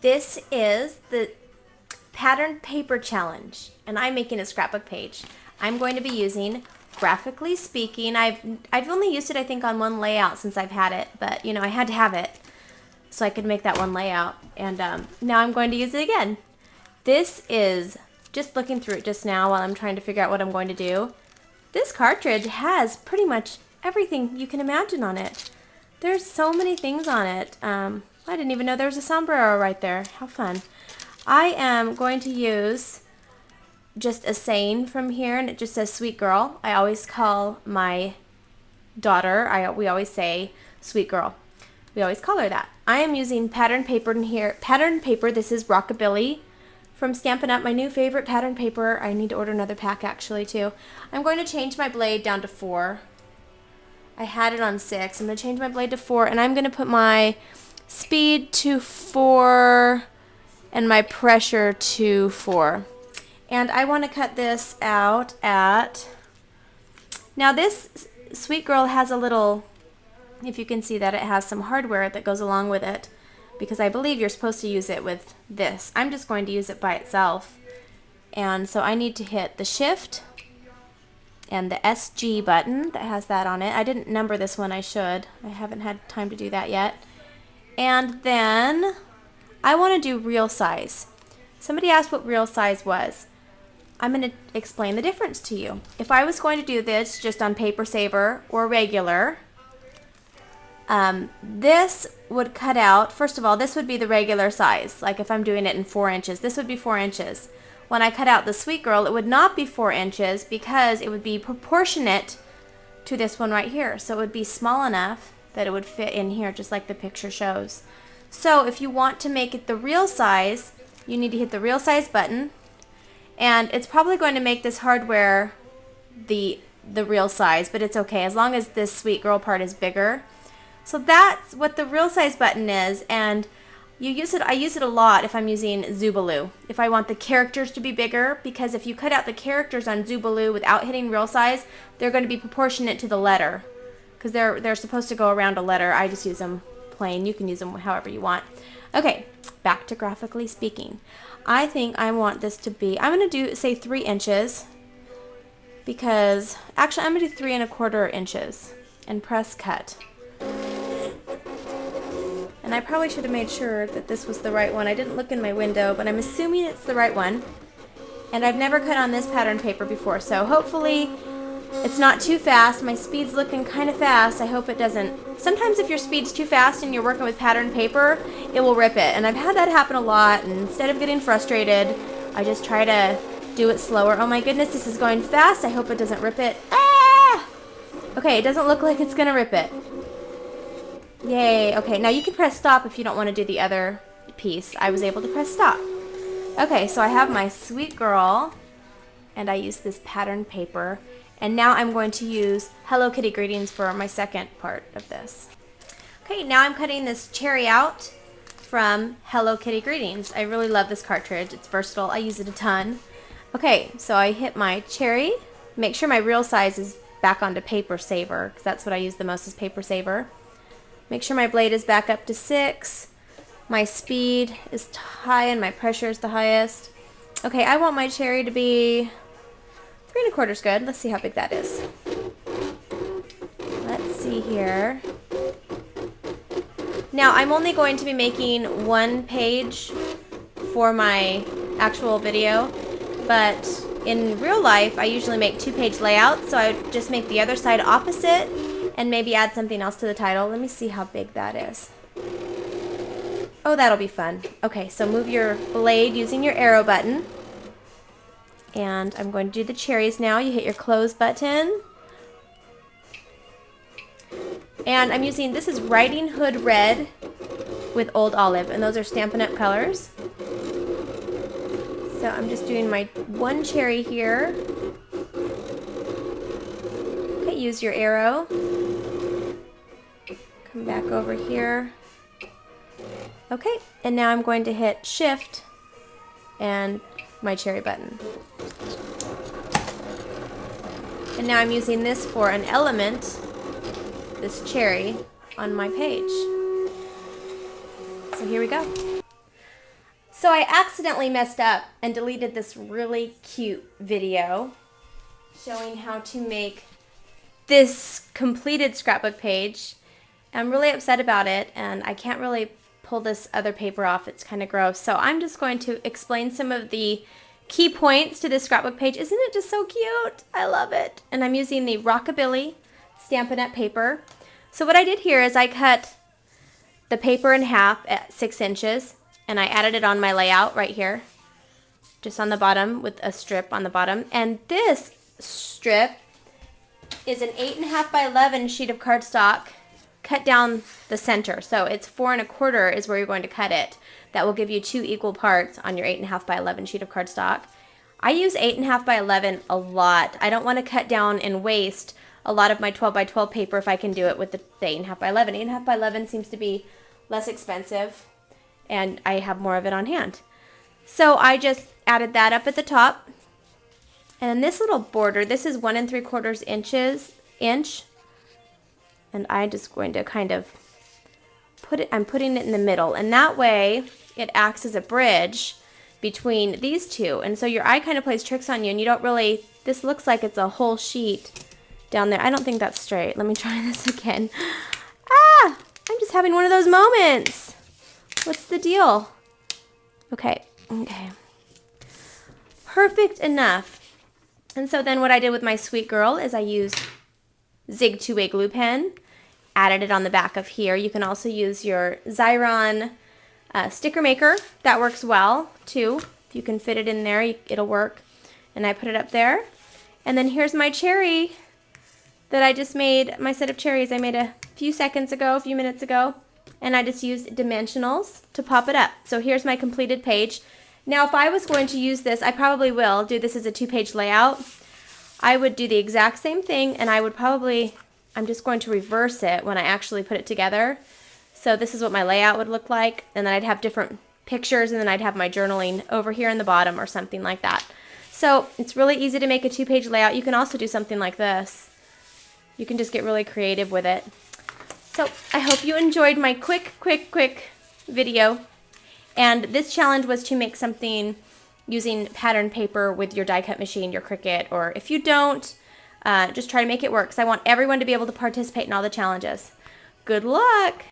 This is the pattern paper challenge, and I'm making a scrapbook page. I'm going to be using Graphically Speaking. I've only used it, I think, on one layout since I've had it, but you know, I had to have it so I could make that one layout, and now I'm going to use it again. This is, just looking through it just now while I'm trying to figure out what I'm going to do, this cartridge has pretty much everything you can imagine on it. There's so many things on it. I didn't even know there was a sombrero right there. How fun. I am going to use just a saying from here, and it just says sweet girl. I always call my daughter, we always say sweet girl. We always call her that. I am using pattern paper in here. Pattern paper, this is Rockabilly from Stampin' Up, my new favorite pattern paper. I need to order another pack actually too. I'm going to change my blade down to 4. I had it on 6. I'm going to change my blade to 4, and I'm going to put my speed to 4 and my pressure to 4. And I want to cut this out at, now this sweet girl has a little, if you can see that, it has some hardware that goes along with it, because I believe you're supposed to use it with this. I'm just going to use it by itself. And so I need to hit the shift and the SG button that has that on it. I didn't number this one, I should. I haven't had time to do that yet. And then I want to do real size. Somebody asked what real size was. I'm going to explain the difference to you. If I was going to do this just on paper saver or regular, this would cut out, first of all, this would be the regular size. Like if I'm doing it in 4 inches, this would be 4 inches. When I cut out the sweet girl, it would not be 4 inches because it would be proportionate to this one right here. So it would be small enough that it would fit in here just like the picture shows. So if you want to make it the real size, you need to hit the real size button, and it's probably going to make this hardware the real size, but it's okay as long as this sweet girl part is bigger. So that's what the real size button is, and you use it. I use it a lot if I'm using Zubaloo, if I want the characters to be bigger, because if you cut out the characters on Zubaloo without hitting real size, they're going to be proportionate to the letter, because they're supposed to go around a letter. I just use them plain. You can use them however you want. Okay, back to Graphically Speaking. I think I want this to be, I'm going to do, say 3 inches, because actually I'm going to do 3 1/4 inches and press cut. And I probably should have made sure that this was the right one. I didn't look in my window, but I'm assuming it's the right one. And I've never cut on this pattern paper before, so hopefully it's not too fast. My speed's looking kind of fast. I hope it doesn't. Sometimes if your speed's too fast and you're working with pattern paper, it will rip it. And I've had that happen a lot, and instead of getting frustrated, I just try to do it slower. Oh my goodness, this is going fast. I hope it doesn't rip it. Ah! Okay, it doesn't look like it's gonna rip it. Yay. Okay, now you can press stop if you don't want to do the other piece. I was able to press stop. Okay, so I have my sweet girl, and I use this pattern paper, and now I'm going to use Hello Kitty Greetings for my second part of this. Okay, now I'm cutting this cherry out from Hello Kitty Greetings. I really love this cartridge. It's versatile. I use it a ton. Okay, so I hit my cherry. Make sure my real size is back onto paper saver, because that's what I use the most, is paper saver. Make sure my blade is back up to 6. My speed is high and my pressure is the highest. Okay, I want my cherry to be 3 1/4 is good. Let's see how big that is. Let's see here. Now I'm only going to be making 1 page for my actual video, but in real life I usually make 2-page layouts, so I would just make the other side opposite and maybe add something else to the title. Let me see how big that is. Oh, that'll be fun. Okay, so move your blade using your arrow button. And I'm going to do the cherries now. You hit your close button. And I'm using, this is Riding Hood Red with Old Olive, and those are Stampin' Up colors. So I'm just doing my 1 cherry here. Okay, use your arrow. Come back over here. Okay, and now I'm going to hit Shift and my cherry button. And now I'm using this for an element, this cherry, on my page. So here we go. So I accidentally messed up and deleted this really cute video showing how to make this completed scrapbook page. I'm really upset about it, and I can't really pull this other paper off. It's kind of gross. So I'm just going to explain some of the key points to this scrapbook page. Isn't it just so cute? I love it. And I'm using the Rockabilly Stampin' Up! Paper. So what I did here is I cut the paper in half at 6 inches, and I added it on my layout right here, just on the bottom with a strip on the bottom. And this strip is an 8.5 by 11 sheet of cardstock cut down the center. So it's 4 1/4 is where you're going to cut it. That will give you 2 equal parts on your 8.5 by 11 sheet of cardstock. I use 8.5 by 11 a lot. I don't want to cut down and waste a lot of my 12 by 12 paper if I can do it with the 8.5 by 11. 8.5 by 11 seems to be less expensive, and I have more of it on hand. So I just added that up at the top. And then this little border, this is 1 3/4 inch. And I'm just going to kind of I'm putting it in the middle. And that way it acts as a bridge between these two. And so your eye kind of plays tricks on you, and you don't really, this looks like it's a whole sheet down there. I don't think that's straight. Let me try this again. Ah! I'm just having one of those moments. What's the deal? Okay. Perfect enough. And so then what I did with my sweet girl is I used Zig 2-way glue pen, added it on the back of here. You can also use your Xyron sticker maker. That works well too. If you can fit it in there, it'll work. And I put it up there. And then here's my cherry that I just made, my set of cherries I made a few minutes ago, and I just used dimensionals to pop it up. So here's my completed page. Now if I was going to use this, I probably will do this as a 2-page layout. I would do the exact same thing, and I would probably, I'm just going to reverse it when I actually put it together. So this is what my layout would look like, and then I'd have different pictures, and then I'd have my journaling over here in the bottom or something like that. So it's really easy to make a 2-page layout. You can also do something like this. You can just get really creative with it. So I hope you enjoyed my quick video. And this challenge was to make something using pattern paper with your die cut machine, your Cricut, or if you don't, just try to make it work. 'Cause I want everyone to be able to participate in all the challenges. Good luck!